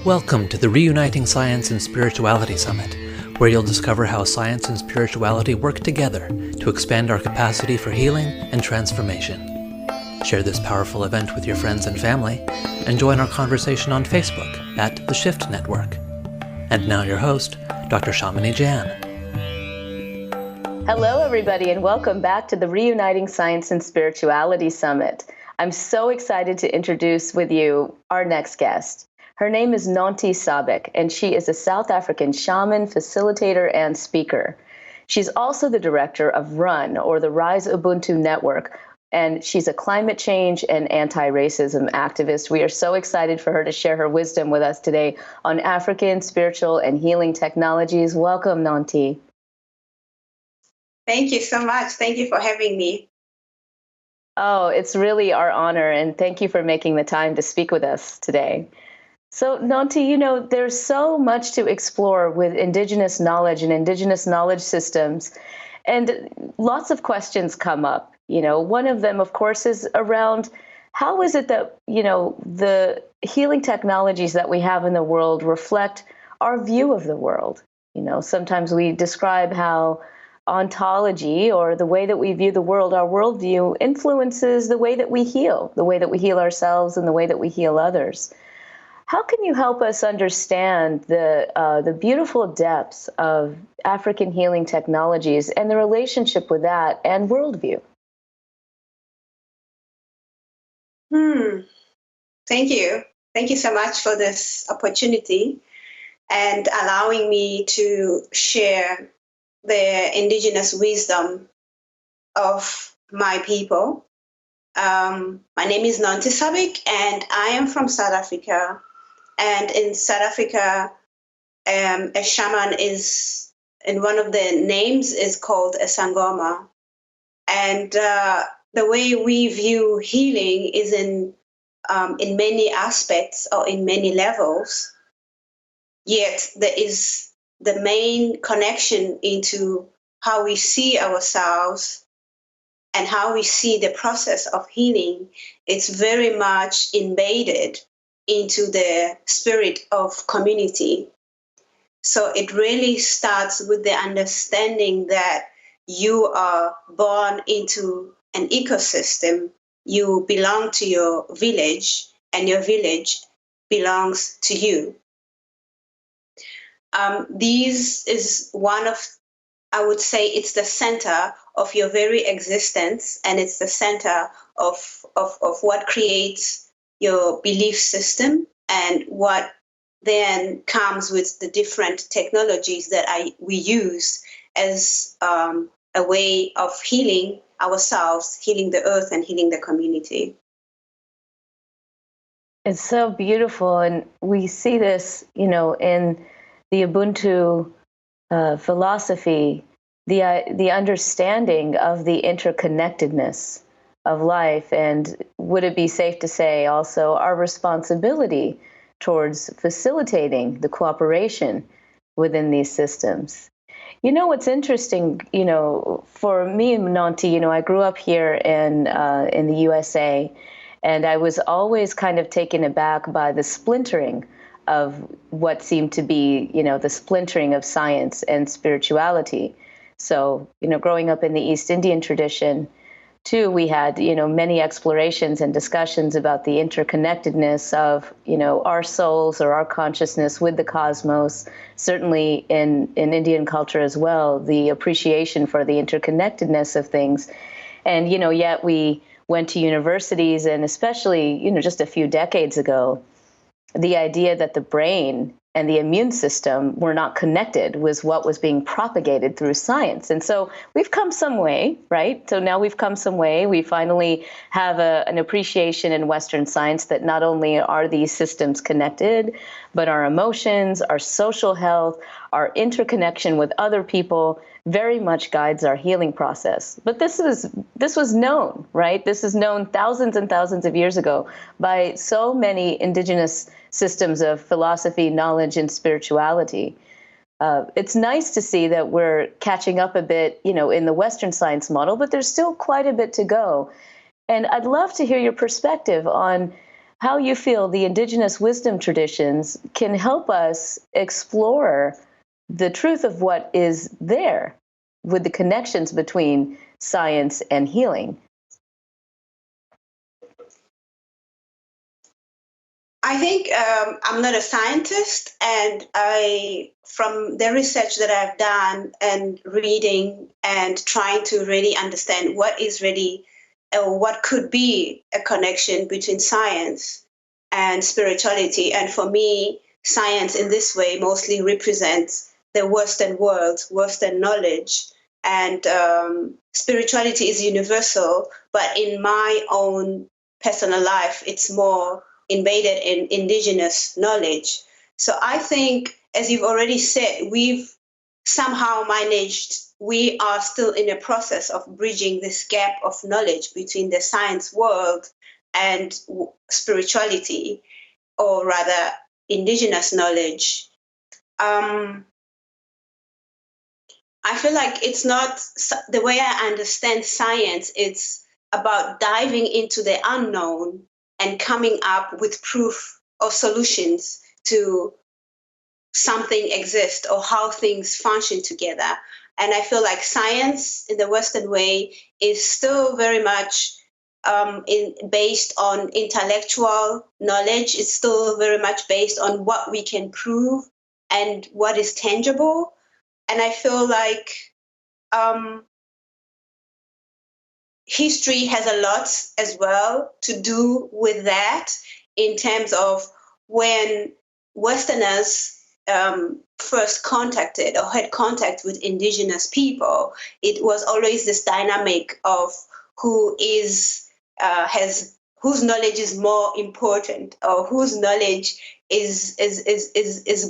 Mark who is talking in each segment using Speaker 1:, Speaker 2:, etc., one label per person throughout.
Speaker 1: Welcome to the Reuniting Science and Spirituality Summit, where you'll discover how science and spirituality work together to expand our capacity for healing and transformation. Share this powerful event with your friends and family, and join our conversation on Facebook at The Shift Network. And now your host, Dr. Shamini Jan.
Speaker 2: Hello, everybody, and welcome back to the Reuniting Science and Spirituality Summit. I'm so excited to introduce with you our next guest. Her name is Nonty Sabic, and she is a South African shaman, facilitator, and speaker. She's also the director of RUN, or the Rise Ubuntu Network, and she's a climate change and anti-racism activist. We are so excited for her to share her wisdom with us today on African spiritual and healing technologies. Welcome, Nonty.
Speaker 3: Thank you so much. Thank you for having me.
Speaker 2: Oh, it's really our honor, and thank you for making the time to speak with us today. So, Nonty, there's so much to explore with Indigenous knowledge and Indigenous knowledge systems, and lots of questions come up. One of them, of course, is around how is it that, the healing technologies that we have in the world reflect our view of the world? Sometimes we describe how ontology, or the way that we view the world, our worldview, influences the way that we heal ourselves and the way that we heal others. How can you help us understand the beautiful depths of African healing technologies and the relationship with that and worldview?
Speaker 3: Thank you. Thank you so much for this opportunity and allowing me to share the Indigenous wisdom of my people. My name is Nonty Sabic, and I am from South Africa. And in South Africa, a shaman is, and one of the names is called a sangoma. And the way we view healing is in many aspects or in many levels. Yet there is the main connection into how we see ourselves and how we see the process of healing. It's very much embedded into the spirit of community. So it really starts with the understanding that you are born into an ecosystem. You belong to your village, and your village belongs to you. This is one of, I would say, it's the center of your very existence, and it's the center of what creates your belief system, and what then comes with the different technologies that we use as a way of healing ourselves, healing the earth, and healing the community.
Speaker 2: It's so beautiful, and we see this, in the Ubuntu philosophy, the understanding of the interconnectedness of life, and would it be safe to say also our responsibility towards facilitating the cooperation within these systems. What's interesting, for me, Nonty, I grew up here in the USA, and I was always kind of taken aback by the splintering of what seemed to be, the splintering of science and spirituality. So, growing up in the East Indian tradition, too, we had, many explorations and discussions about the interconnectedness of, our souls or our consciousness with the cosmos. Certainly in Indian culture as well, the appreciation for the interconnectedness of things. And, yet we went to universities, and especially, just a few decades ago, the idea that the brain and the immune system were not connected was what was being propagated through science. And so we've come some way, right? So now we've come some way. We finally have an appreciation in Western science that not only are these systems connected, but our emotions, our social health, our interconnection with other people very much guides our healing process. But this was known, right? This is known thousands and thousands of years ago by so many indigenous systems of philosophy, knowledge, and spirituality. It's nice to see that we're catching up a bit, in the Western science model, but there's still quite a bit to go. And I'd love to hear your perspective on how you feel the indigenous wisdom traditions can help us explore the truth of what is there with the connections between science and healing.
Speaker 3: I think I'm not a scientist, and from the research that I've done and reading and trying to really understand what is really, what could be a connection between science and spirituality. And for me, science in this way mostly represents the Western world, Western knowledge, and spirituality is universal. But in my own personal life, it's more embedded in indigenous knowledge. So I think, as you've already said, we've somehow managed, we are still in a process of bridging this gap of knowledge between the science world and spirituality, or rather indigenous knowledge. I feel like it's not the way I understand science, it's about diving into the unknown and coming up with proof or solutions to something exist or how things function together. And I feel like science in the Western way is still very much based on intellectual knowledge. It's still very much based on what we can prove and what is tangible. And I feel like history has a lot as well to do with that, in terms of when Westerners first contacted or had contact with indigenous people, it was always this dynamic of who is whose knowledge is more important, or whose knowledge is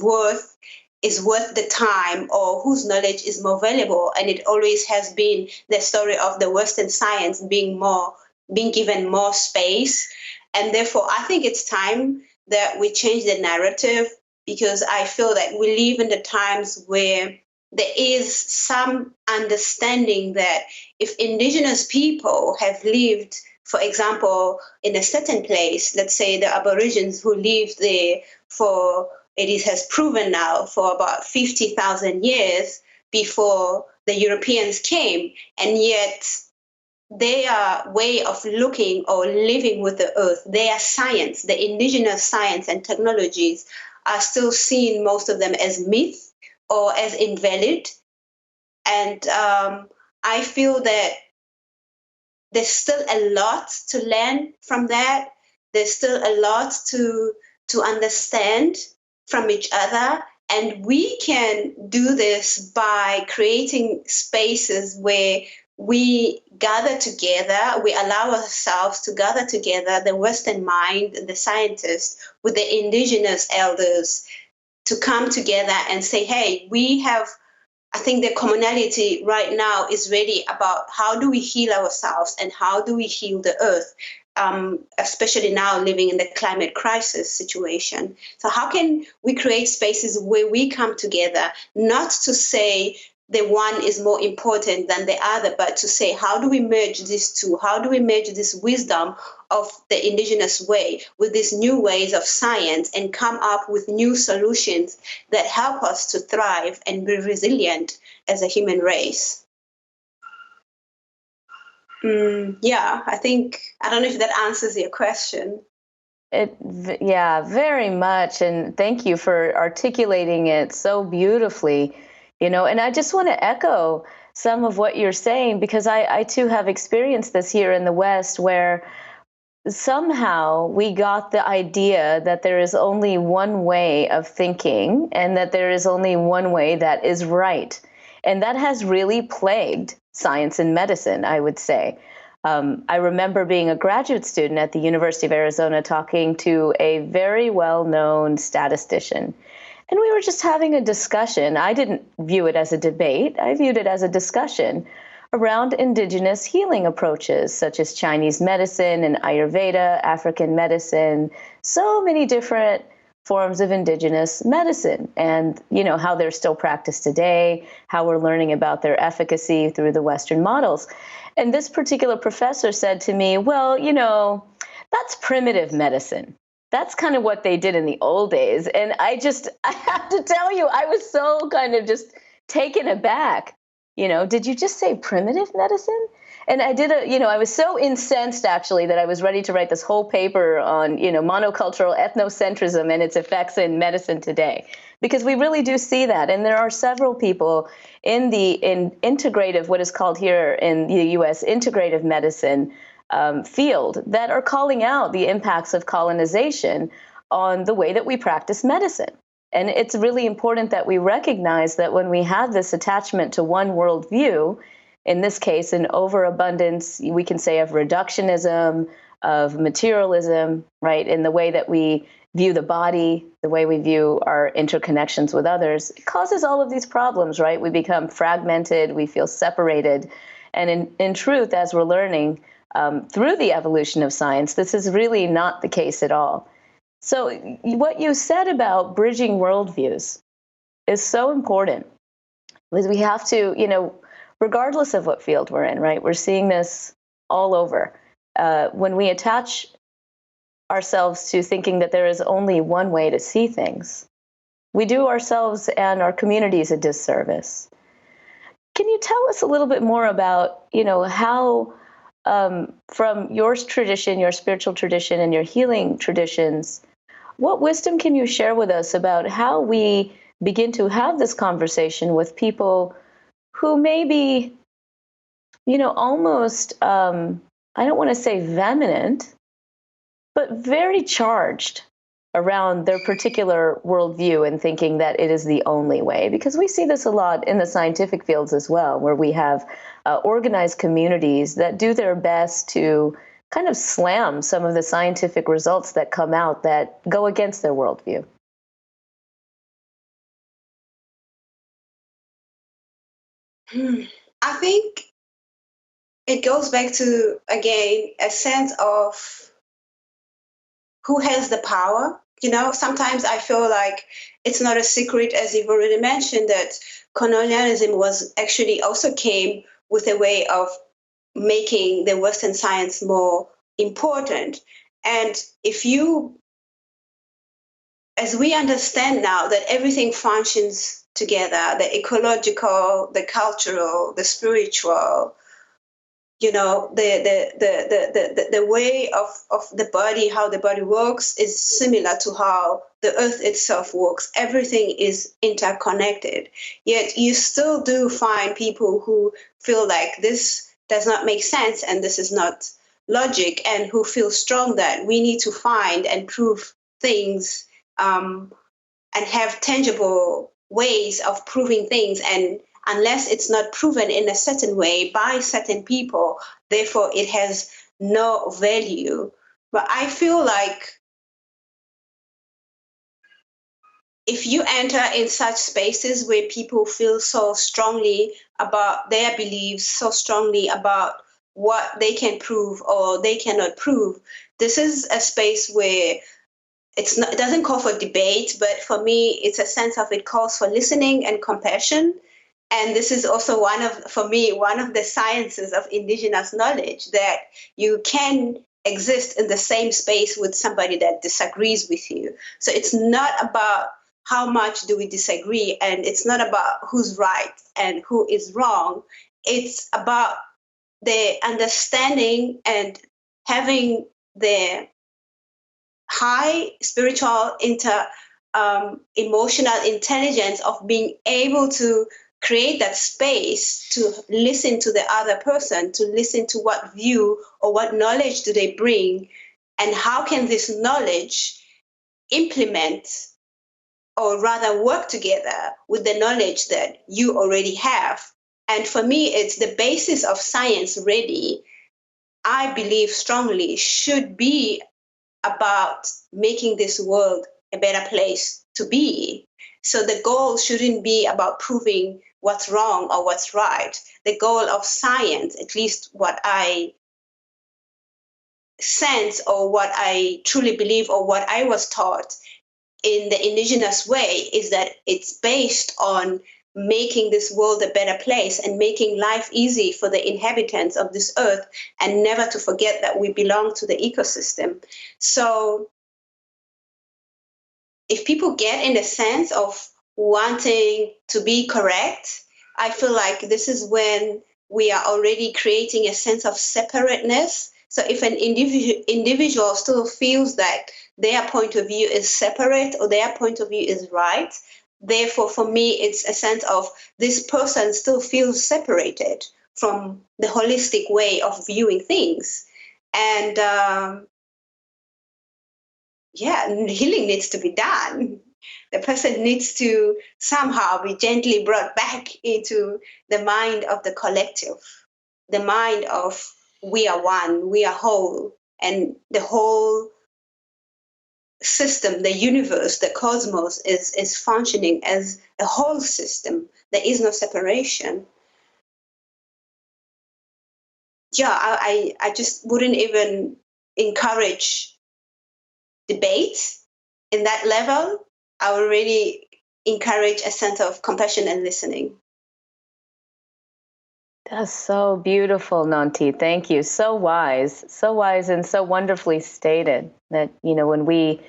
Speaker 3: worth the time, or whose knowledge is more valuable. And it always has been the story of the Western science being given more space. And therefore, I think it's time that we change the narrative, because I feel that we live in the times where there is some understanding that if indigenous people have lived, for example, in a certain place, let's say the Aborigines who lived there for, it has proven now, for about 50,000 years before the Europeans came, and yet their way of looking or living with the earth, their science, the indigenous science and technologies are still seen, most of them, as myth or as invalid. And I feel that there's still a lot to learn from that. There's still a lot to understand from each other. And we can do this by creating spaces where we gather together, we allow ourselves to gather together, the Western mind, the scientists, with the indigenous elders, to come together and say, hey, I think the commonality right now is really about how do we heal ourselves and how do we heal the earth, especially now living in the climate crisis situation. So how can we create spaces where we come together, not to say the one is more important than the other, but to say, how do we merge these two? How do we merge this wisdom of the indigenous way with these new ways of science and come up with new solutions that help us to thrive and be resilient as a human race? Yeah, I don't know if that answers your question.
Speaker 2: Yeah, very much. And thank you for articulating it so beautifully. And I just want to echo some of what you're saying, because I too have experienced this here in the West, where somehow we got the idea that there is only one way of thinking and that there is only one way that is right. And that has really plagued science and medicine, I would say. I remember being a graduate student at the University of Arizona talking to a very well-known statistician. And we were just having a discussion. I didn't view it as a debate. I viewed it as a discussion around indigenous healing approaches, such as Chinese medicine and Ayurveda, African medicine, so many different forms of indigenous medicine, and how they're still practiced today, how we're learning about their efficacy through the Western models. And this particular professor said to me, well, that's primitive medicine. that's kind of what they did in the old days. And I have to tell you, I was so kind of just taken aback. Did you just say primitive medicine? And I was so incensed actually that I was ready to write this whole paper on, monocultural ethnocentrism and its effects in medicine today, because we really do see that. And there are several people in integrative, what is called here in the US, integrative medicine field that are calling out the impacts of colonization on the way that we practice medicine. And it's really important that we recognize that when we have this attachment to one worldview, in this case, an overabundance, we can say, of reductionism, of materialism, right, in the way that we view the body, the way we view our interconnections with others, it causes all of these problems, right? We become fragmented, we feel separated. And in truth, as we're learning through the evolution of science, this is really not the case at all. So what you said about bridging worldviews is so important, because we have to, regardless of what field we're in, right? We're seeing this all over. When we attach ourselves to thinking that there is only one way to see things, we do ourselves and our communities a disservice. Can you tell us a little bit more about, how from your tradition, your spiritual tradition, and your healing traditions, what wisdom can you share with us about how we begin to have this conversation with people who may be, almost, I don't want to say vehement, but very charged around their particular worldview and thinking that it is the only way? Because we see this a lot in the scientific fields as well, where we have organized communities that do their best to kind of slam some of the scientific results that come out that go against their worldview.
Speaker 3: I think it goes back to, again, a sense of who has the power. Sometimes I feel like it's not a secret, as you've already mentioned, that colonialism was actually also came with a way of making the Western science more important. And as we understand now that everything functions together, the ecological, the cultural, the spiritual, the way of the body, how the body works is similar to how the earth itself works. Everything is interconnected. Yet you still do find people who feel like this does not make sense and this is not logic, and who feel strong that we need to find and prove things and have tangible ways of proving things. And unless it's not proven in a certain way by certain people, therefore it has no value. But I feel like if you enter in such spaces where people feel so strongly about their beliefs, so strongly about what they can prove or they cannot prove, this is a space where it doesn't call for debate, but for me, it's a sense of it calls for listening and compassion. And this is also one of the sciences of indigenous knowledge, that you can exist in the same space with somebody that disagrees with you. So it's not about how much do we disagree, and it's not about who's right and who is wrong. It's about the understanding and having the high spiritual emotional intelligence of being able to create that space to listen to the other person, to listen to what view or what knowledge do they bring, and how can this knowledge implement or rather work together with the knowledge that you already have. And for me, it's the basis of science really, I believe strongly, should be about making this world a better place to be. So the goal shouldn't be about proving what's wrong or what's right. The goal of science, at least what I sense or what I truly believe or what I was taught in the indigenous way, is that it's based on making this world a better place and making life easy for the inhabitants of this earth, and never to forget that we belong to the ecosystem. So if people get in the sense of wanting to be correct, I feel like this is when we are already creating a sense of separateness. So if an individual still feels that their point of view is separate or their point of view is right, therefore, for me, it's a sense of this person still feels separated from the holistic way of viewing things. And healing needs to be done. The person needs to somehow be gently brought back into the mind of the collective, the mind of we are one, we are whole, and the whole system, the universe, the cosmos is functioning as a whole system. There is no separation. Yeah, I just wouldn't even encourage debate in that level. I would really encourage a sense of compassion and listening.
Speaker 2: That's so beautiful, Nonty. Thank you. So wise and so wonderfully stated that, when we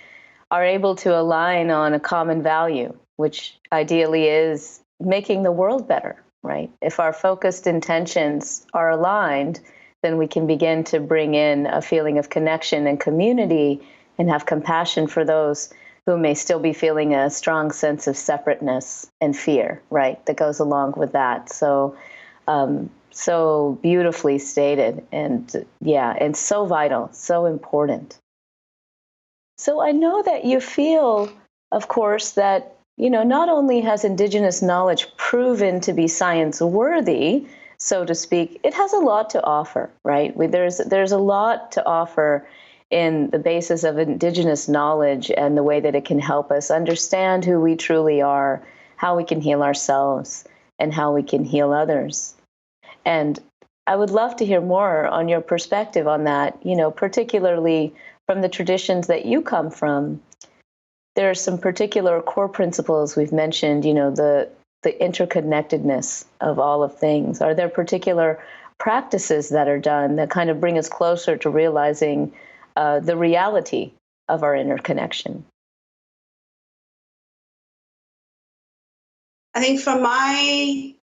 Speaker 2: are able to align on a common value, which ideally is making the world better, right? If our focused intentions are aligned, then we can begin to bring in a feeling of connection and community and have compassion for those who may still be feeling a strong sense of separateness and fear, right? That goes along with that. So, so beautifully stated, and and so vital, so important. So I know that you feel, of course, that, not only has Indigenous knowledge proven to be science worthy, so to speak, it has a lot to offer, right? There's a lot to offer in the basis of Indigenous knowledge and the way that it can help us understand who we truly are, how we can heal ourselves, and how we can heal others. And I would love to hear more on your perspective on that, particularly from the traditions that you come from. There are some particular core principles we've mentioned, the interconnectedness of all of things. Are there particular practices that are done that kind of bring us closer to realizing the reality of our interconnection?
Speaker 3: I think from my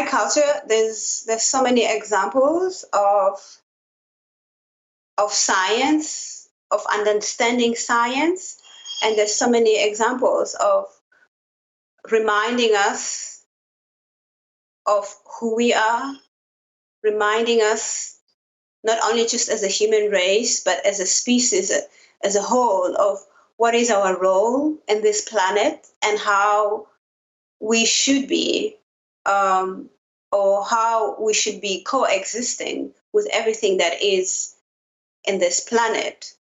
Speaker 3: culture, there's so many examples of science, of understanding science, and there's so many examples of reminding us of who we are, reminding us not only just as a human race, but as a species, as a whole, of what is our role in this planet and how we should be, or how we should be coexisting with everything that is in this planet.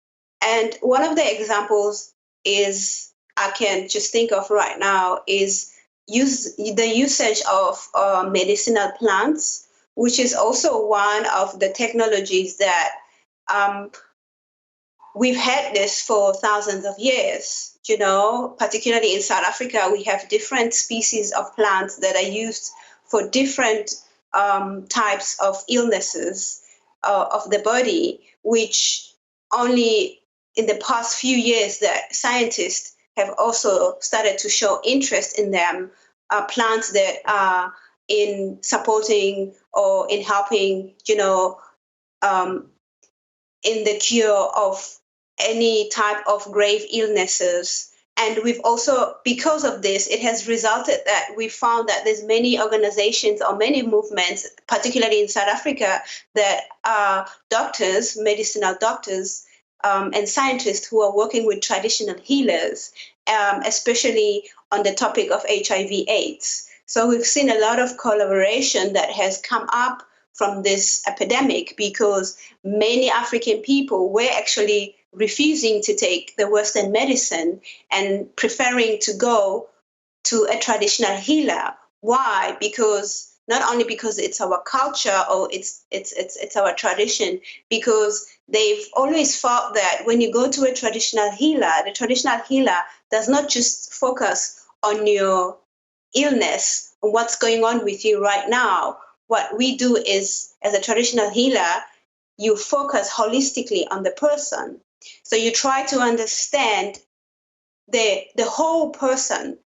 Speaker 3: And one of the examples I can just think of right now is the usage of medicinal plants, which is also one of the technologies that we've had this for thousands of years. Particularly in South Africa, we have different species of plants that are used for different types of illnesses of the body, which only in the past few years that scientists have also started to show interest in them, plants that are in supporting or in helping, in the cure of any type of grave illnesses. And we've also, because of this, it has resulted that we found that there's many organizations or many movements, particularly in South Africa, that are doctors, medicinal doctors, and scientists who are working with traditional healers, especially on the topic of HIV/AIDS. So we've seen a lot of collaboration that has come up from this epidemic because many African people were actually refusing to take the Western medicine and preferring to go to a traditional healer. Why? Because not only because it's our culture or it's our tradition, because they've always felt that when you go to a traditional healer, the traditional healer does not just focus on your illness, on what's going on with you right now. What we do is, as a traditional healer, you focus holistically on the person. So you try to understand the whole person,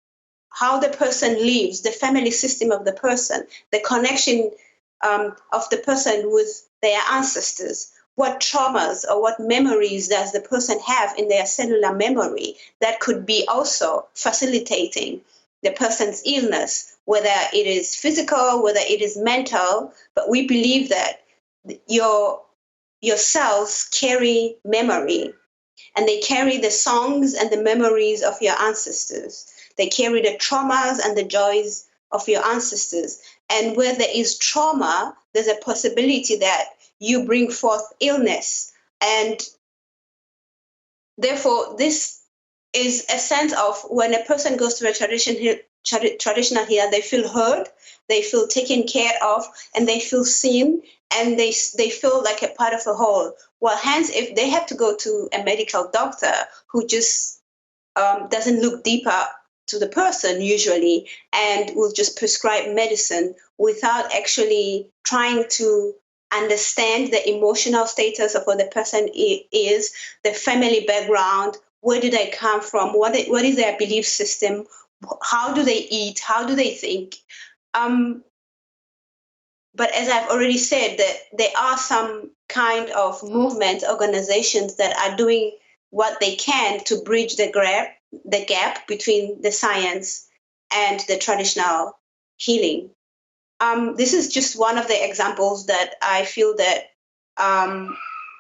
Speaker 3: how the person lives, the family system of the person, the connection of the person with their ancestors. What traumas or what memories does the person have in their cellular memory that could be also facilitating the person's illness, whether it is physical, whether it is mental. But we believe that your cells carry memory, and they carry the songs and the memories of your ancestors. They carry the traumas and the joys of your ancestors. And where there is trauma, there's a possibility that you bring forth illness. And therefore, this is a sense of when a person goes to a traditional healer, they feel heard, they feel taken care of, and they feel seen, and they feel like a part of the whole. Well, hence, if they have to go to a medical doctor who just doesn't look deeper to the person usually and will just prescribe medicine without actually trying to understand the emotional status of what the person is, the family background, where do they come from, what is their belief system, how do they eat, how do they think. But as I've already said, that there are some kind of movements, organizations that are doing what they can to bridge the gap between the science and the traditional healing. This is just one of the examples that I feel that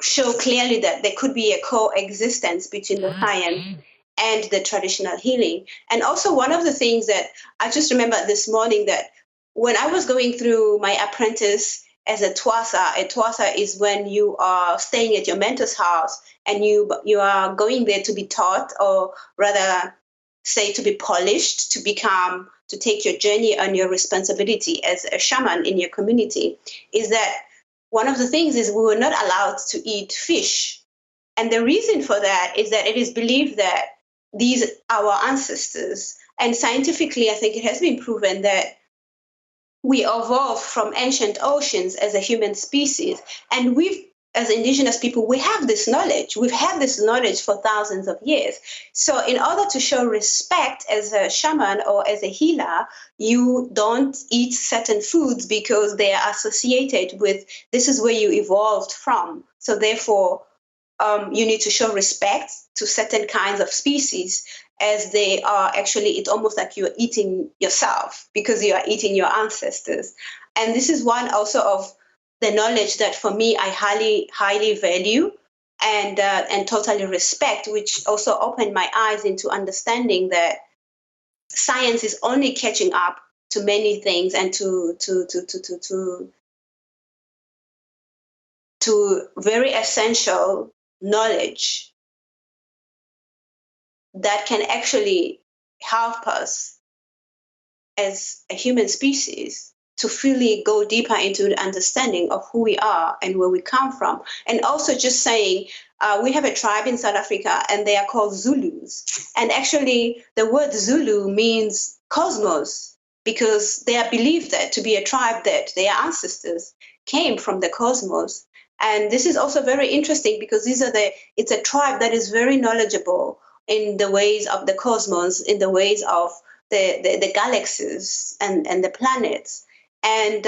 Speaker 3: show clearly that there could be a coexistence between the science and the traditional healing. And also one of the things that I just remember this morning, that when I was going through my apprentice as a twasa is when you are staying at your mentor's house and you are going there to be taught, or rather say to be polished, to take your journey and your responsibility as a shaman in your community, is that one of the things is we were not allowed to eat fish. And the reason for that is that it is believed that these our ancestors, and scientifically I think it has been proven that we evolved from ancient oceans as a human species, and as indigenous people, we have this knowledge. We've had this knowledge for thousands of years. So in order to show respect as a shaman or as a healer, you don't eat certain foods because they are associated with this is where you evolved from. So therefore, you need to show respect to certain kinds of species, as they are actually, it's almost like you're eating yourself because you are eating your ancestors. And this is one also of the knowledge that for me I highly value and totally respect, which also opened my eyes into understanding that science is only catching up to many things and to very essential knowledge that can actually help us as a human species to really go deeper into the understanding of who we are and where we come from. And also just saying, we have a tribe in South Africa and they are called Zulus. And actually the word Zulu means cosmos, because they are believed that to be a tribe that their ancestors came from the cosmos. And this is also very interesting because it's a tribe that is very knowledgeable in the ways of the cosmos, in the ways of the galaxies and the planets. And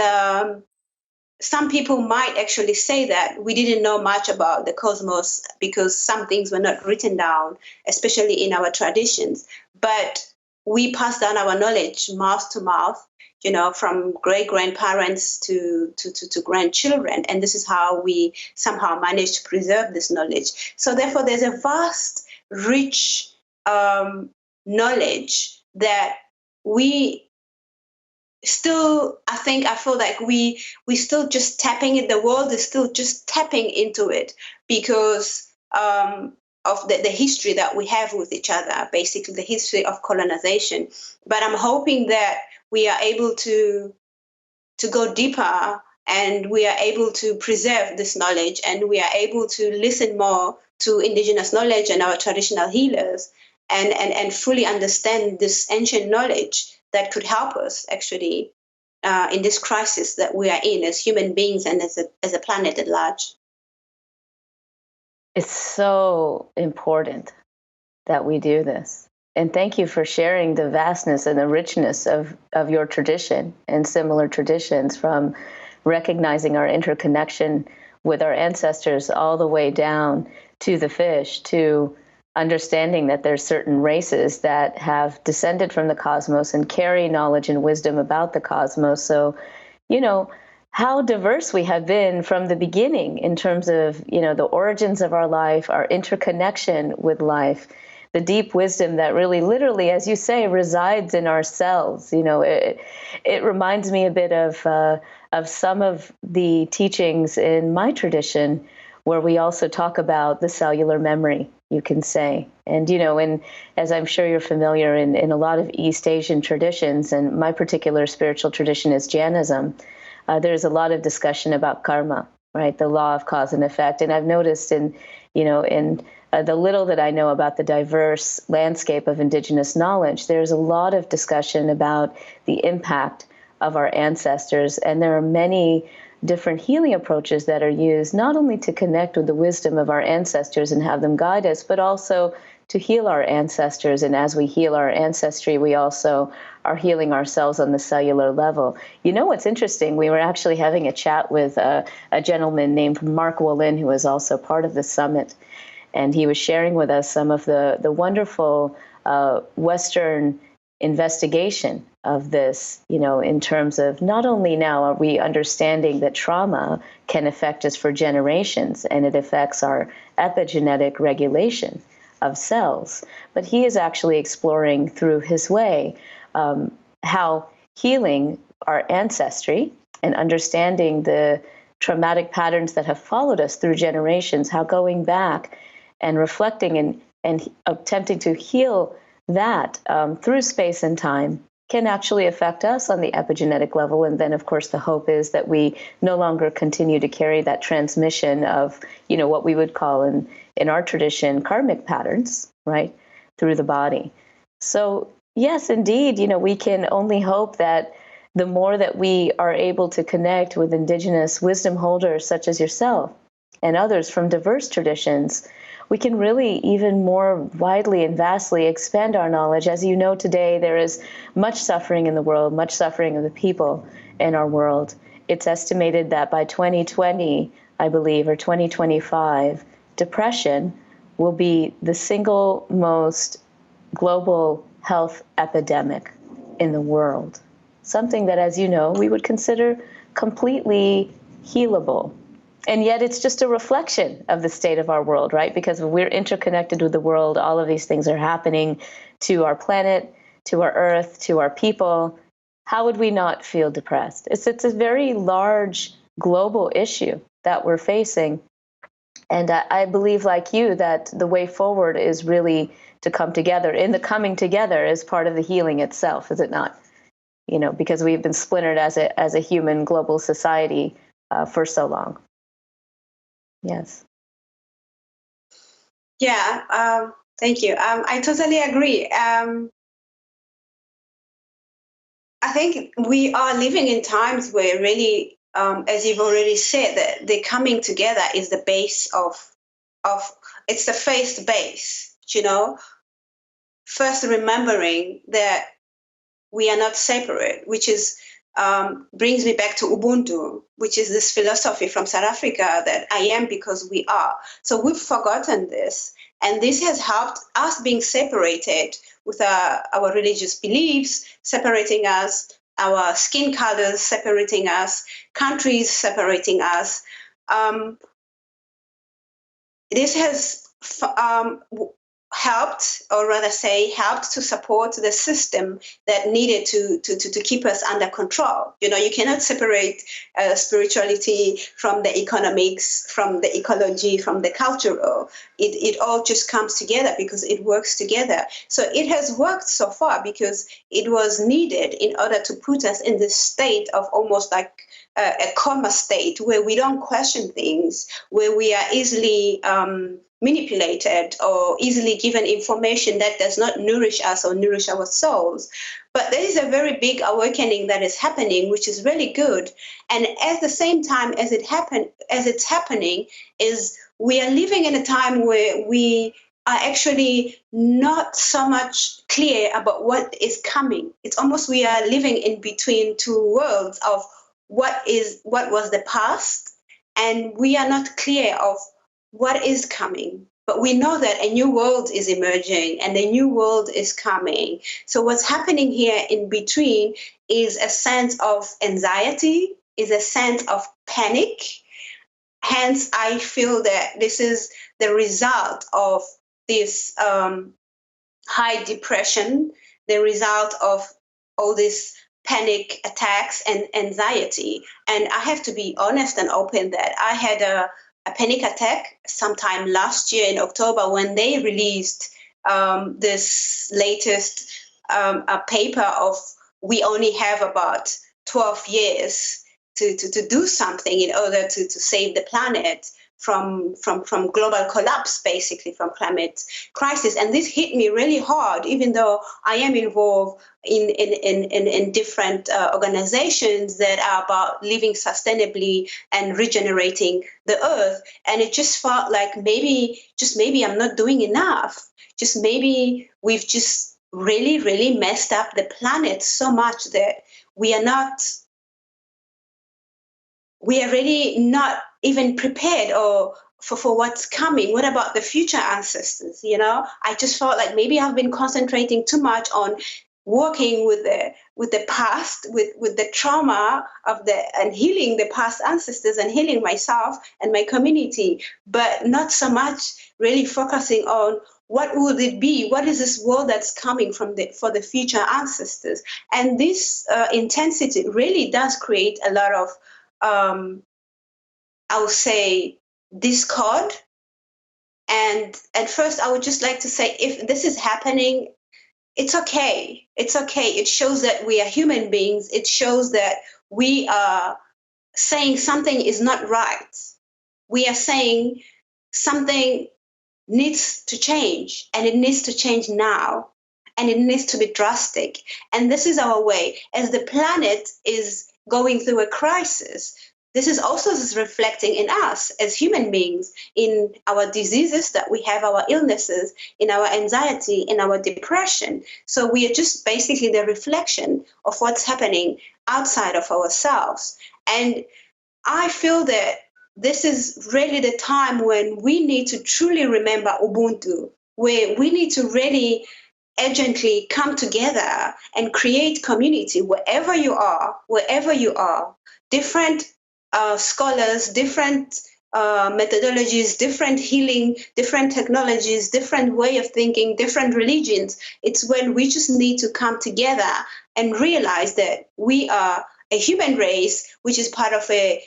Speaker 3: some people might actually say that we didn't know much about the cosmos because some things were not written down, especially in our traditions. But we pass down our knowledge mouth to mouth, from great-grandparents to grandchildren. And this is how we somehow manage to preserve this knowledge. So therefore, there's a vast, rich knowledge that we still, I feel like we still just tapping it. The world is still just tapping into it because of the history that we have with each other, basically the history of colonization. But I'm hoping that we are able to go deeper and we are able to preserve this knowledge and we are able to listen more to indigenous knowledge and our traditional healers and fully understand this ancient knowledge that could help us actually in this crisis that we are in as human beings and as a planet at large.
Speaker 2: It's so important that we do this. And thank you for sharing the vastness and the richness of your tradition and similar traditions, from recognizing our interconnection with our ancestors all the way down to the fish, to understanding that there's certain races that have descended from the cosmos and carry knowledge and wisdom about the cosmos. So, how diverse we have been from the beginning in terms of, the origins of our life, our interconnection with life, the deep wisdom that really, literally, as you say, resides in our cells. It reminds me a bit of some of the teachings in my tradition, where we also talk about the cellular memory, you can say. And, as I'm sure you're familiar, in a lot of East Asian traditions, and my particular spiritual tradition is Jainism, there's a lot of discussion about karma, right? The law of cause and effect. And I've noticed in the little that I know about the diverse landscape of indigenous knowledge, there's a lot of discussion about the impact of our ancestors. And there are many different healing approaches that are used not only to connect with the wisdom of our ancestors and have them guide us, but also to heal our ancestors. And as we heal our ancestry, we also are healing ourselves on the cellular level. What's interesting? We were actually having a chat with a gentleman named Mark Wolin, who was also part of the summit. And he was sharing with us some of the wonderful Western investigation of this, in terms of not only now are we understanding that trauma can affect us for generations and it affects our epigenetic regulation of cells, but he is actually exploring through his way how healing our ancestry and understanding the traumatic patterns that have followed us through generations, how going back and reflecting and attempting to heal that through space and time can actually affect us on the epigenetic level. And then, of course, the hope is that we no longer continue to carry that transmission of, what we would call in our tradition, karmic patterns, right, through the body. So, yes, indeed, we can only hope that the more that we are able to connect with indigenous wisdom holders such as yourself and others from diverse traditions, we can really even more widely and vastly expand our knowledge. As you know, today there is much suffering in the world, much suffering of the people in our world. It's estimated that by 2020, I believe, or 2025, depression will be the single most global health epidemic in the world. Something that, as you know, we would consider completely healable. And yet it's just a reflection of the state of our world, right? Because when we're interconnected with the world, all of these things are happening to our planet, to our earth, to our people. How would we not feel depressed? It's a very large global issue that we're facing. And I believe, like you, that the way forward is really to come together. And the coming together is part of the healing itself, is it not? Because we've been splintered as a human global society for so long. Yes.
Speaker 3: Yeah, thank you. I totally agree. I think we are living in times where really, as you've already said, that the coming together is the base of it's the faith base, first remembering that we are not separate, which is brings me back to Ubuntu, which is this philosophy from South Africa that I am because we are. So we've forgotten this. And this has helped us being separated with our religious beliefs, separating us, our skin colors separating us, countries separating us. This has helped, or rather say, helped to support the system that needed to keep us under control. You cannot separate spirituality from the economics, from the ecology, from the cultural. It all just comes together because it works together. So it has worked so far because it was needed in order to put us in this state of almost like a coma state where we don't question things, where we are easily manipulated or easily given information that does not nourish us or nourish our souls. But there is a very big awakening that is happening, which is really good. And at the same time as it's happening, is we are living in a time where we are actually not so much clear about what is coming. It's almost we are living in between two worlds of what was the past, and we are not clear of what is coming. But we know that a new world is emerging and a new world is coming. So what's happening here in between is a sense of anxiety, is a sense of panic. Hence, I feel that this is the result of this high depression, the result of all these panic attacks and anxiety. And I have to be honest and open that I had a panic attack sometime last year in October when they released this latest a paper of we only have about 12 years to do something in order to save the planet from global collapse, basically from climate crisis. And this hit me really hard, even though I am involved in different organizations that are about living sustainably and regenerating the earth. And it just felt like maybe I'm not doing enough. Just maybe we've just really, really messed up the planet so much that we are really not even prepared or for what's coming. What about the future ancestors? I just felt like maybe I've been concentrating too much on working with the past, with the trauma and healing the past ancestors and healing myself and my community, but not so much really focusing on what would it be? What is this world that's coming for the future ancestors? And this intensity really does create a lot of I would say discord. And at first I would just like to say, if this is happening, it's okay. It's okay. It shows that we are human beings. It shows that we are saying something is not right. We are saying something needs to change, and it needs to change now, and it needs to be drastic. And this is our way. As the planet is going through a crisis, this is also reflecting in us as human beings, in our diseases that we have, our illnesses, in our anxiety, in our depression. So we are just basically the reflection of what's happening outside of ourselves. And I feel that this is really the time when we need to truly remember Ubuntu, where we need to really urgently come together and create community wherever you are, different scholars, different methodologies, different healing, different technologies, different way of thinking, different religions. It's when we just need to come together and realize that we are a human race, which is part of a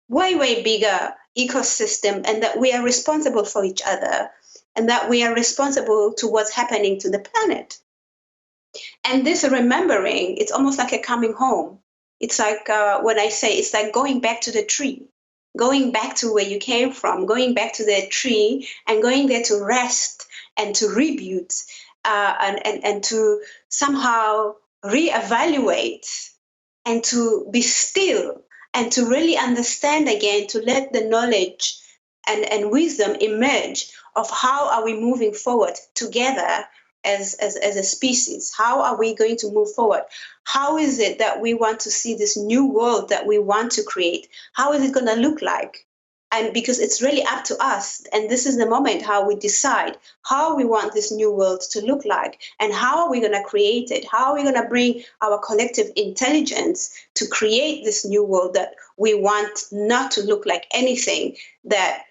Speaker 3: way, way bigger ecosystem, and that we are responsible for each other, and that we are responsible to what's happening to the planet. And this remembering, it's almost like a coming home. It's like when I say, it's like going back to the tree, going back to where you came from, going back to the tree and going there to rest and to rebuild and to somehow reevaluate and to be still and to really understand again, to let the knowledge and wisdom emerge of how are we moving forward together as a species. How are we going to move forward? How is it that we want to see this new world that we want to create? How is it going to look like? And because it's really up to us, and this is the moment how we decide how we want this new world to look like, and how are we going to create it? How are we going to bring our collective intelligence to create this new world that we want not to look like anything that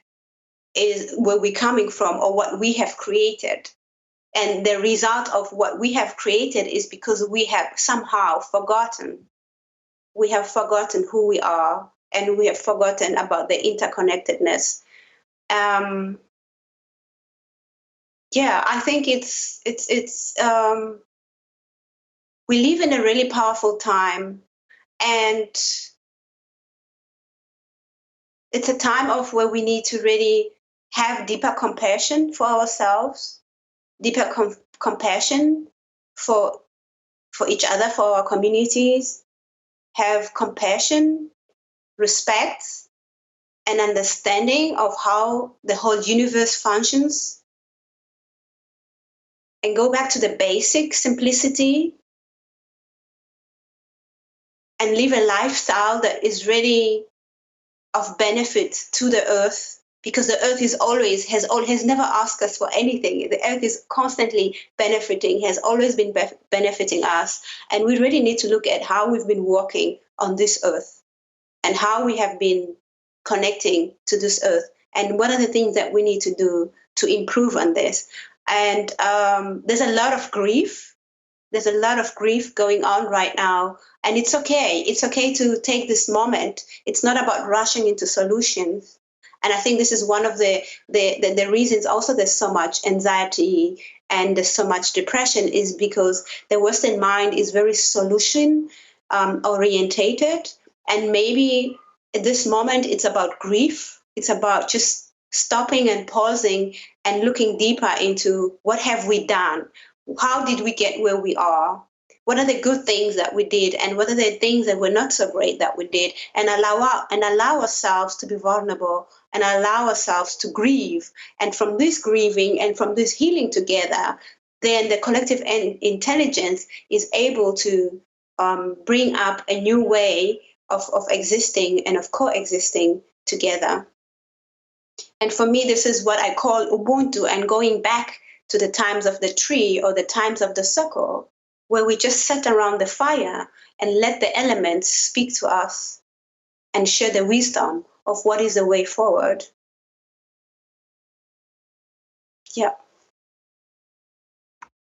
Speaker 3: is where we're coming from or what we have created. And the result of what we have created is because we have somehow forgotten. We have forgotten who we are, and we have forgotten about the interconnectedness. I think it's we live in a really powerful time, and it's a time of where we need to really have deeper compassion for ourselves, deeper compassion for each other, for our communities, have compassion, respect, and understanding of how the whole universe functions, and go back to the basic simplicity and live a lifestyle that is really of benefit to the earth, because the earth has never asked us for anything. The earth is constantly benefiting, has always been benefiting us. And we really need to look at how we've been walking on this earth and how we have been connecting to this earth. And what are the things that we need to do to improve on this? And there's a lot of grief. There's a lot of grief going on right now. And it's okay. It's okay to take this moment. It's not about rushing into solutions. And I think this is one of the reasons also there's so much anxiety and there's so much depression, is because the Western mind is very solution orientated. And maybe at this moment, it's about grief. It's about just stopping and pausing and looking deeper into what have we done? How did we get where we are? What are the good things that we did, and what are the things that were not so great that we did? And allow ourselves to be vulnerable, and allow ourselves to grieve. And from this grieving and from this healing together, then the collective intelligence is able to bring up a new way of existing and of coexisting together. And for me, this is what I call Ubuntu, and going back to the times of the tree or the times of the circle, where we just sat around the fire and let the elements speak to us and share the wisdom of what is the way forward. Yeah.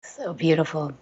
Speaker 2: So beautiful.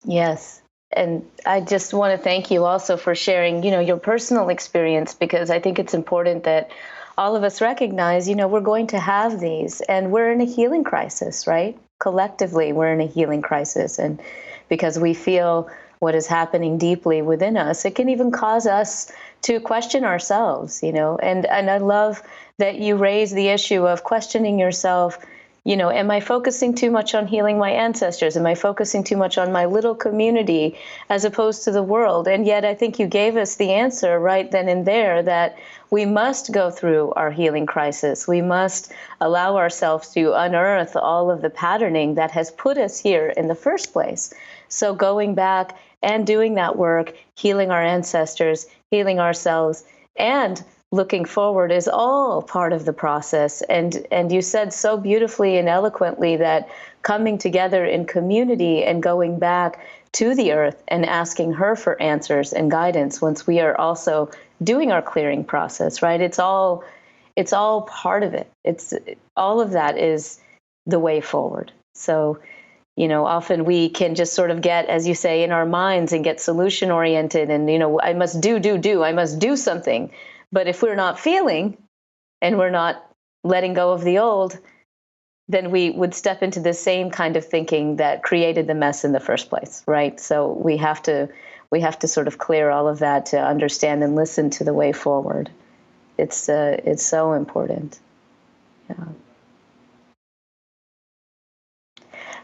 Speaker 2: Yes. And I just want to thank you also for sharing, your personal experience, because I think it's important that all of us recognize, we're going to have these, and we're in a healing crisis, right? Collectively, we're in a healing crisis. And because we feel what is happening deeply within us, it can even cause us to question ourselves, and I love that you raise the issue of questioning yourself. Am I focusing too much on healing my ancestors? Am I focusing too much on my little community as opposed to the world? And yet I think you gave us the answer right then and there, that we must go through our healing crisis. We must allow ourselves to unearth all of the patterning that has put us here in the first place. So going back and doing that work, healing our ancestors, healing ourselves, and looking forward is all part of the process. And you said so beautifully and eloquently that coming together in community and going back to the earth and asking her for answers and guidance once we are also doing our clearing process, right? It's all part of it. It's all of that is the way forward. So, often we can just sort of get, as you say, in our minds and get solution oriented and, I must I must do something. But if we're not feeling and we're not letting go of the old, then we would step into the same kind of thinking that created the mess in the first place, right? So we have to sort of clear all of that to understand and listen to the way forward. It's so important. Yeah.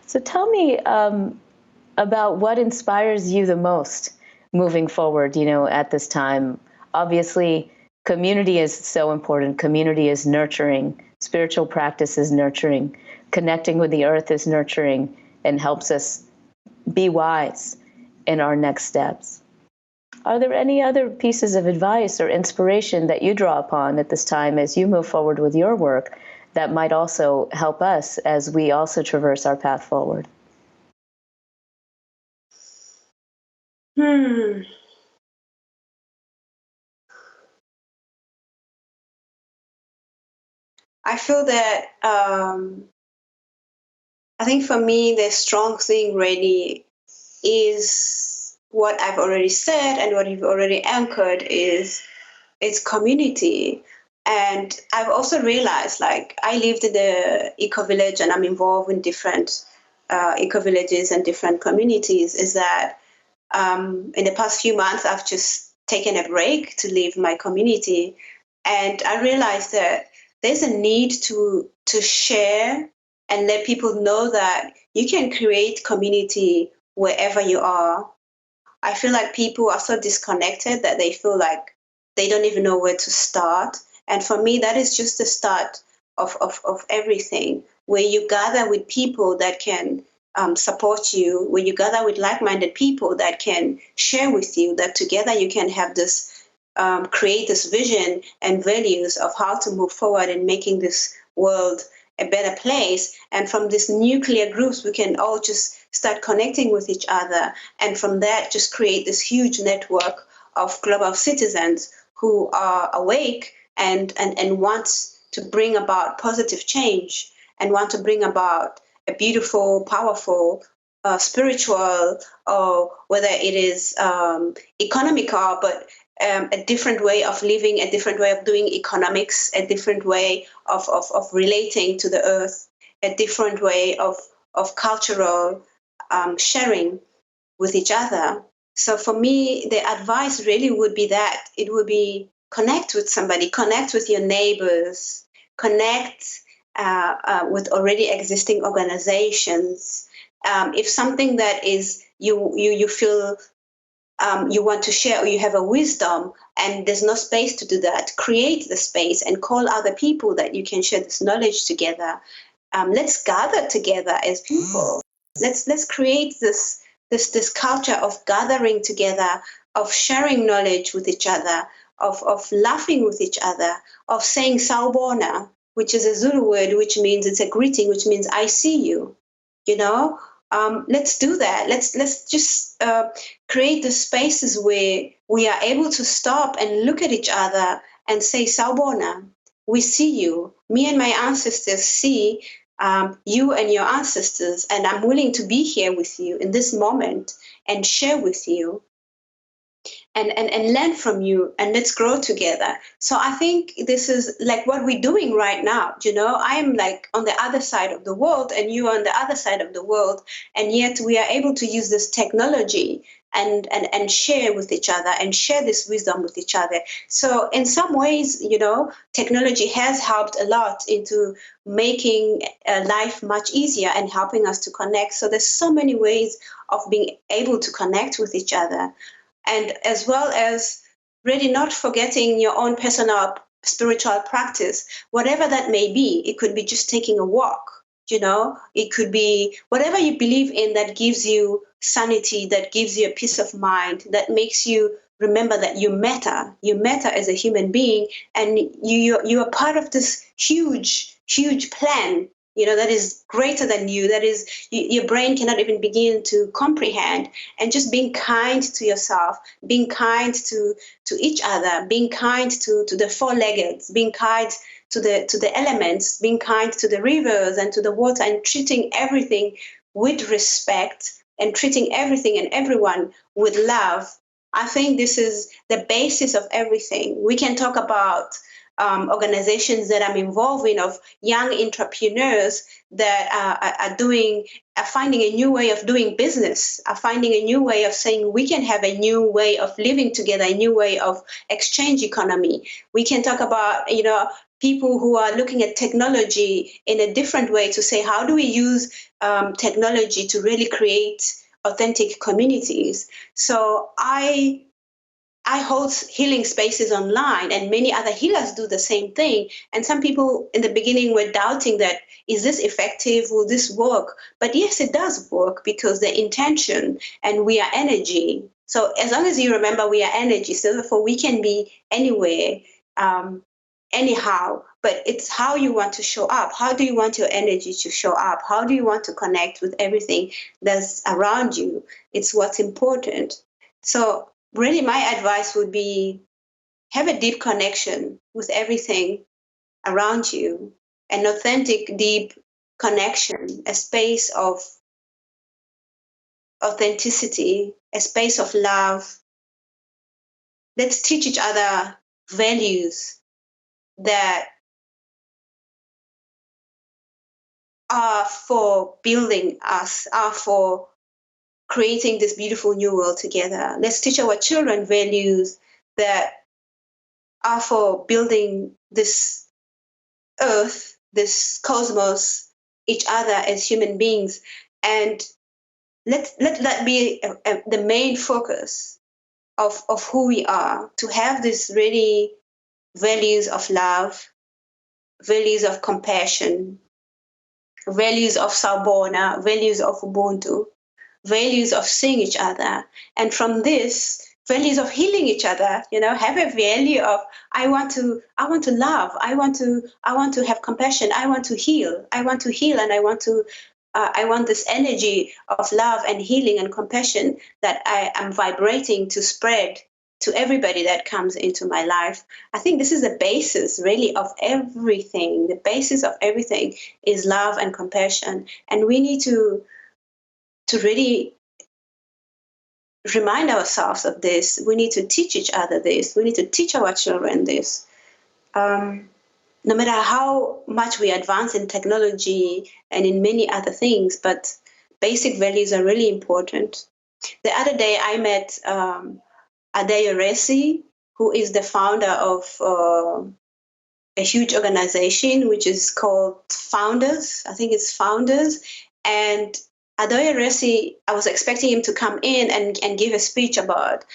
Speaker 2: So tell me about what inspires you the most moving forward, at this time. Obviously, community is so important. Community is nurturing. Spiritual practice is nurturing. Connecting with the earth is nurturing and helps us be wise in our next steps. Are there any other pieces of advice or inspiration that you draw upon at this time as you move forward with your work that might also help us as we also traverse our path forward?
Speaker 3: I feel that I think for me, the strong thing really is what I've already said and what you've already anchored is it's community. And I've also realized, like, I lived in the eco-village and I'm involved in different eco-villages and different communities, is that in the past few months, I've just taken a break to leave my community. And I realized that there's a need to share and let people know that you can create community wherever you are. I feel like people are so disconnected that they feel like they don't even know where to start. And for me, that is just the start of everything, where you gather with people that can support you, when you gather with like-minded people that can share with you, that together you can have this, create this vision and values of how to move forward in making this world a better place. And from these nuclear groups, we can all just start connecting with each other. And from that, just create this huge network of global citizens who are awake and want to bring about positive change and want to bring about a beautiful, powerful, spiritual, or whether it is economical, but a different way of living, a different way of doing economics, a different way of relating to the earth, a different way of cultural sharing with each other. So for me, the advice really would be that it would be connect with somebody, connect with your neighbors, connect with already existing organizations. If something that is you feel you want to share, or you have a wisdom and there's no space to do that, create the space and call other people that you can share this knowledge together. Let's gather together as people. Let's create this culture of gathering together, of sharing knowledge with each other, of laughing with each other, of saying sawubona, which is a Zulu word, which means it's a greeting, which means I see you. You know, let's do that. Let's just create the spaces where we are able to stop and look at each other and say sawubona. We see you. Me and my ancestors see you and your ancestors, and I'm willing to be here with you in this moment and share with you and learn from you, and let's grow together. So I think this is like what we're doing right now. You know, I'm like on the other side of the world and you are on the other side of the world, and yet we are able to use this technology and share with each other and share this wisdom with each other. So in some ways, you know, technology has helped a lot into making life much easier and helping us to connect. So there's so many ways of being able to connect with each other. And as well as really not forgetting your own personal spiritual practice, whatever that may be. It could be just taking a walk, you know, it could be whatever you believe in that gives you sanity, that gives you a peace of mind, that makes you remember that you matter as a human being, and you are part of this huge plan, you know, that is greater than you, that is your brain cannot even begin to comprehend. And just being kind to yourself, being kind to each other, being kind to the four-leggeds, being kind to the elements, being kind to the rivers and to the water, and treating everything with respect and treating everything and everyone with love. I think this is the basis of everything. We can talk about organizations that I'm involved in, of young entrepreneurs that are finding a new way of doing business, are finding a new way of saying we can have a new way of living together, a new way of exchange economy. We can talk about, you know, people who are looking at technology in a different way to say, how do we use technology to really create authentic communities? So I hold healing spaces online, and many other healers do the same thing. And some people in the beginning were doubting that, is this effective? Will this work? But yes, it does work, because the intention, and we are energy. So as long as you remember we are energy, so therefore we can be anywhere, anyhow. But it's how you want to show up. How do you want your energy to show up? How do you want to connect with everything that's around you? It's what's important. So really, my advice would be have a deep connection with everything around you, an authentic, deep connection, a space of authenticity, a space of love. Let's teach each other values that are for building us, are for creating this beautiful new world together. Let's teach our children values that are for building this earth, this cosmos, each other as human beings. And let that be the main focus of who we are, to have this really values of love, values of compassion, values of Sawubona, values of Ubuntu, values of seeing each other. And from this, values of healing each other, have a value of I want to love, I want to have compassion, I want to heal, and I want this energy of love and healing and compassion that I am vibrating to spread to everybody that comes into my life. I think this is the basis really of everything. The basis of everything is love and compassion. And we need to really remind ourselves of this. We need to teach each other this. We need to teach our children this. No matter how much we advance in technology and in many other things, but basic values are really important. The other day I met Adeyo Resi, who is the founder of a huge organization which is called Founders. I think it's Founders. And Adeyo Resi, I was expecting him to come in and give a speech about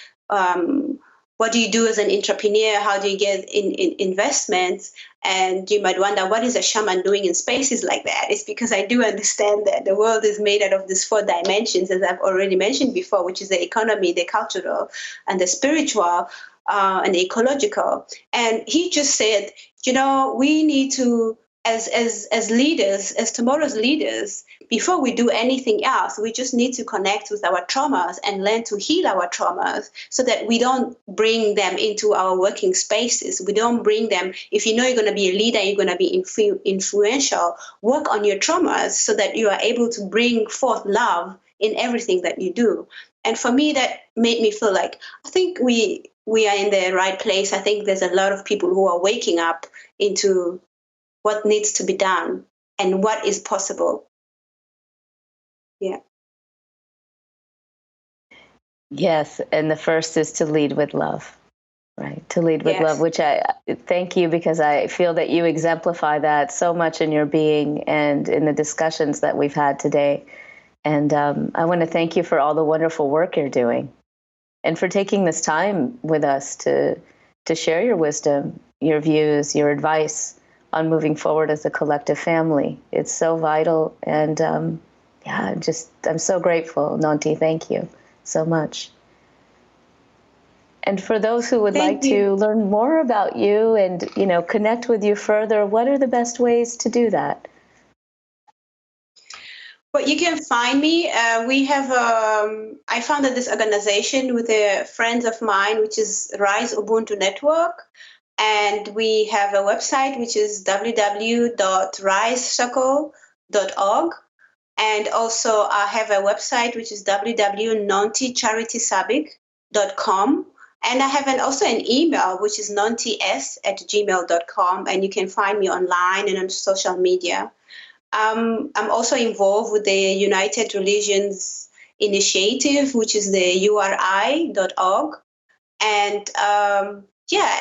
Speaker 3: what do you do as an entrepreneur? How do you get in investments? And you might wonder, what is a shaman doing in spaces like that? It's because I do understand that the world is made out of these 4 dimensions, as I've already mentioned before, which is the economy, the cultural, and the spiritual, and the ecological. And he just said, we need to, as leaders, as tomorrow's leaders, before we do anything else, we just need to connect with our traumas and learn to heal our traumas so that we don't bring them into our working spaces. We don't bring them, if you know you're going to be a leader, you're going to be influential, work on your traumas so that you are able to bring forth love in everything that you do. And for me, that made me feel like, I think we are in the right place. I think there's a lot of people who are waking up into what needs to be done and what is possible. Yeah.
Speaker 2: Yes, and the first is to lead with love, right? To lead with love, which I thank you, because I feel that you exemplify that so much in your being and in the discussions that we've had today. And I want to thank you for all the wonderful work you're doing and for taking this time with us to share your wisdom, your views, your advice on moving forward as a collective family. It's so vital. And I'm so grateful, Nonty. Thank you so much. And for those who would like to learn more about you and, connect with you further, what are the best ways to do that?
Speaker 3: Well, you can find me. We have, I founded this organization with a friend of mine, which is Rise Ubuntu Network. And we have a website, which is www.risecircle.org. And also I have a website, which is www.nontycharitysabic.com. And I have also an email, which is nontys@gmail.com. And you can find me online and on social media. I'm also involved with the United Religions Initiative, which is the URI.org. And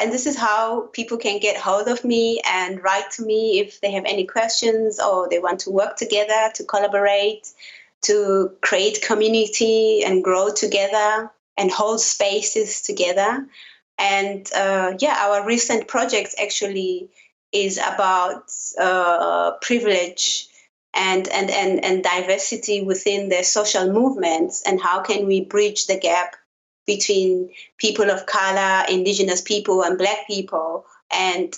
Speaker 3: and this is how people can get hold of me and write to me if they have any questions or they want to work together, to collaborate, to create community and grow together and hold spaces together. And our recent project actually is about privilege and diversity within the social movements, and how can we bridge the gap between people of color, indigenous people, and Black people, and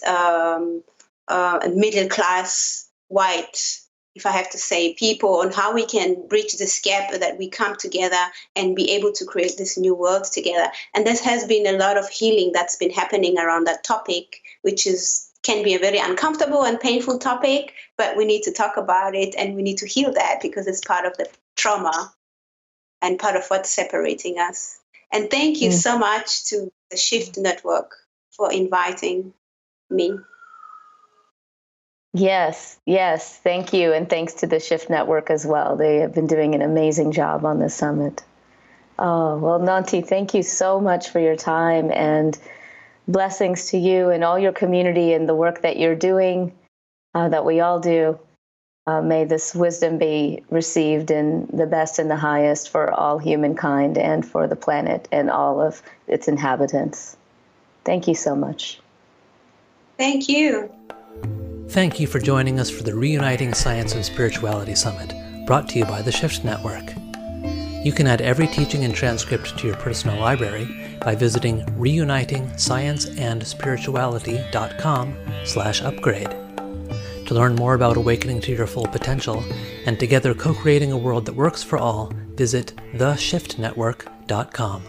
Speaker 3: middle class white, if I have to say, people, on how we can bridge this gap, that we come together and be able to create this new world together. And there has been a lot of healing that's been happening around that topic, which can be a very uncomfortable and painful topic, but we need to talk about it and we need to heal that, because it's part of the trauma and part of what's separating us. And thank you so much to the Shift Network for inviting me.
Speaker 2: Yes, thank you. And thanks to the Shift Network as well. They have been doing an amazing job on this summit. Oh, well, Nonty, thank you so much for your time, and blessings to you and all your community and the work that you're doing, that we all do. May this wisdom be received in the best and the highest for all humankind and for the planet and all of its inhabitants. Thank you so much.
Speaker 3: Thank you.
Speaker 1: Thank you for joining us for the Reuniting Science and Spirituality Summit, brought to you by the Shift Network. You can add every teaching and transcript to your personal library by visiting reuniting-science-and-spirituality.com/upgrade. To learn more about awakening to your full potential and together co-creating a world that works for all, visit theshiftnetwork.com.